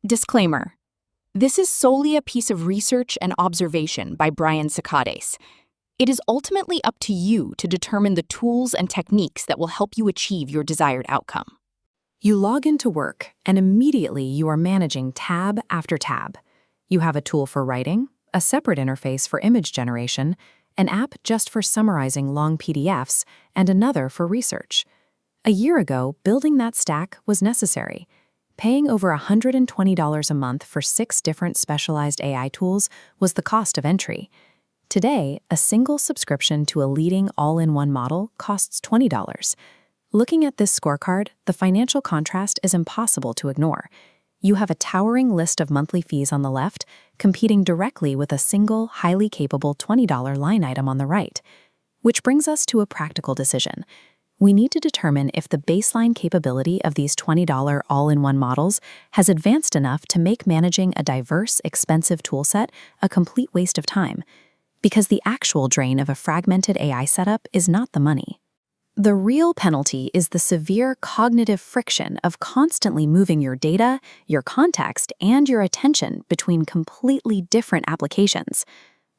Disclaimer. This is solely a piece of research and observation by Brian Socades. It is ultimately up to you to determine the tools and techniques that will help you achieve your desired outcome. You log into work, and immediately you are managing tab after tab. You have a tool for writing, a separate interface for image generation, an app just for summarizing long PDFs, and another for research. A year ago, building that stack was necessary. Paying over $120 a month for 6 different specialized AI tools was the cost of entry. Today, a single subscription to a leading all-in-one model costs $20. Looking at this scorecard, the financial contrast is impossible to ignore. You have a towering list of monthly fees on the left, competing directly with a single, highly capable $20 line item on the right. Which brings us to a practical decision. We need to determine if the baseline capability of these $20 all-in-one models has advanced enough to make managing a diverse, expensive toolset a complete waste of time, because the actual drain of a fragmented AI setup is not the money. The real penalty is the severe cognitive friction of constantly moving your data, your context, and your attention between completely different applications.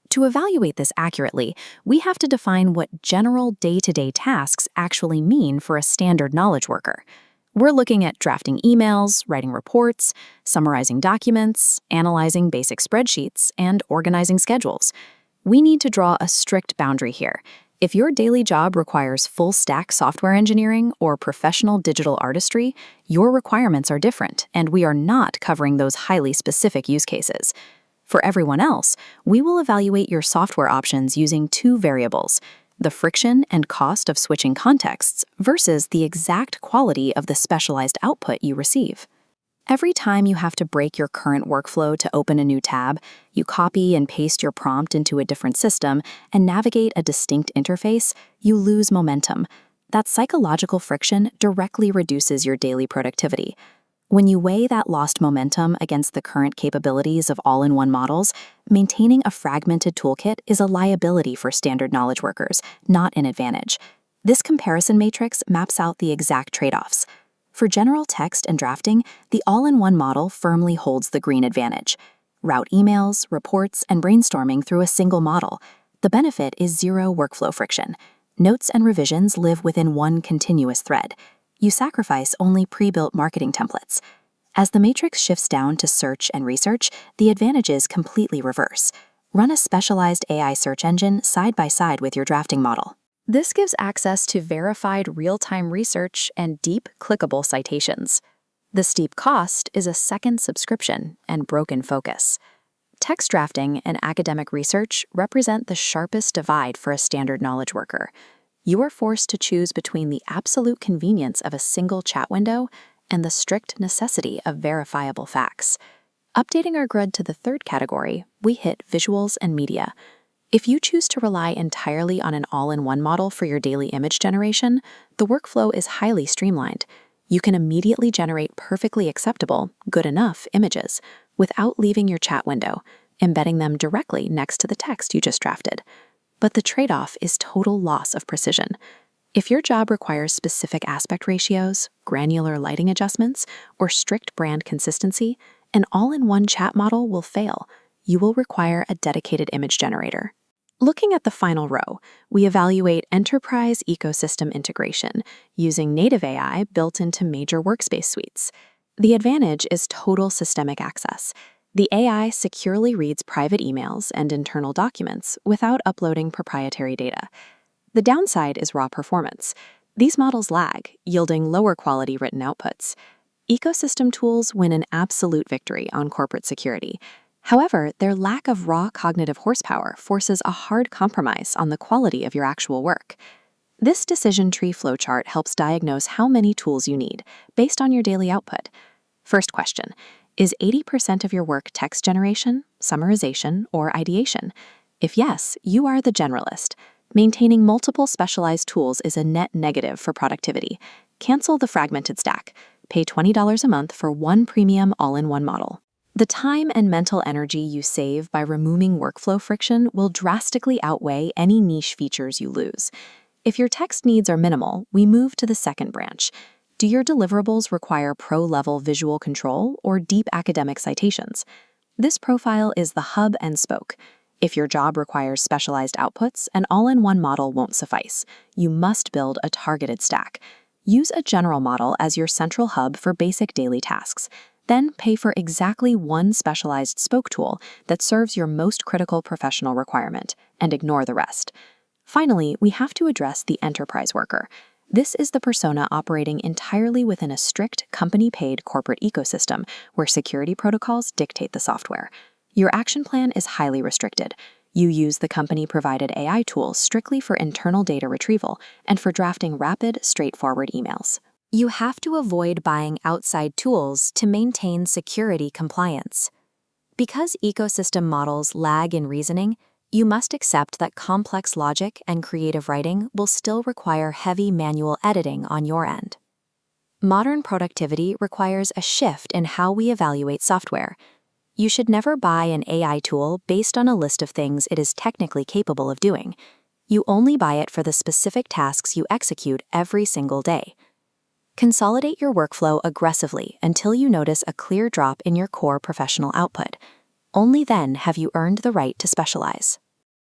To evaluate this accurately, we have to define what general day-to-day tasks actually mean for a standard knowledge worker. We're looking at drafting emails, writing reports, summarizing documents, analyzing basic spreadsheets, and organizing schedules. We need to draw a strict boundary here. If your daily job requires full-stack software engineering or professional digital artistry, your requirements are different, and we are not covering those highly specific use cases. For everyone else, we will evaluate your software options using 2 variables: the friction and cost of switching contexts versus the exact quality of the specialized output you receive. Every time you have to break your current workflow to open a new tab, you copy and paste your prompt into a different system and navigate a distinct interface, you lose momentum. That psychological friction directly reduces your daily productivity. When you weigh that lost momentum against the current capabilities of all-in-one models, maintaining a fragmented toolkit is a liability for standard knowledge workers, not an advantage. This comparison matrix maps out the exact trade-offs. For general text and drafting, the all-in-one model firmly holds the green advantage. Route emails, reports, and brainstorming through a single model. The benefit is 0 workflow friction. Notes and revisions live within one continuous thread. You sacrifice only pre-built marketing templates. As the matrix shifts down to search and research, the advantages completely reverse. Run a specialized AI search engine side by side with your drafting model. This gives access to verified real-time research and deep, clickable citations. The steep cost is a second subscription and broken focus. Text drafting and academic research represent the sharpest divide for a standard knowledge worker. You are forced to choose between the absolute convenience of a single chat window and the strict necessity of verifiable facts. Updating our grid to the 3rd category, we hit visuals and media. If you choose to rely entirely on an all-in-one model for your daily image generation, the workflow is highly streamlined. You can immediately generate perfectly acceptable, good enough images without leaving your chat window, embedding them directly next to the text you just drafted. But the trade-off is total loss of precision. If your job requires specific aspect ratios, granular lighting adjustments, or strict brand consistency, an all-in-one chat model will fail. You will require a dedicated image generator. Looking at the final row, we evaluate enterprise ecosystem integration using native AI built into major workspace suites. The advantage is total systemic access. The AI securely reads private emails and internal documents without uploading proprietary data. The downside is raw performance. These models lag, yielding lower quality written outputs. Ecosystem tools win an absolute victory on corporate security. However, their lack of raw cognitive horsepower forces a hard compromise on the quality of your actual work. This decision tree flowchart helps diagnose how many tools you need based on your daily output. First question. Is 80% of your work text generation, summarization, or ideation? If yes, you are the generalist. Maintaining multiple specialized tools is a net negative for productivity. Cancel the fragmented stack. Pay $20 a month for 1 premium all-in-one model. The time and mental energy you save by removing workflow friction will drastically outweigh any niche features you lose. If your text needs are minimal, we move to the second branch. Do your deliverables require pro-level visual control or deep academic citations? This profile is the hub and spoke. If your job requires specialized outputs, an all-in-one model won't suffice. You must build a targeted stack. Use a general model as your central hub for basic daily tasks. Then pay for exactly one specialized spoke tool that serves your most critical professional requirement, and ignore the rest. Finally, we have to address the enterprise worker. This is the persona operating entirely within a strict, company-paid corporate ecosystem where security protocols dictate the software. Your action plan is highly restricted. You use the company-provided AI tools strictly for internal data retrieval and for drafting rapid, straightforward emails. You have to avoid buying outside tools to maintain security compliance. Because ecosystem models lag in reasoning, you must accept that complex logic and creative writing will still require heavy manual editing on your end. Modern productivity requires a shift in how we evaluate software. You should never buy an AI tool based on a list of things it is technically capable of doing. You only buy it for the specific tasks you execute every single day. Consolidate your workflow aggressively until you notice a clear drop in your core professional output. Only then have you earned the right to specialize.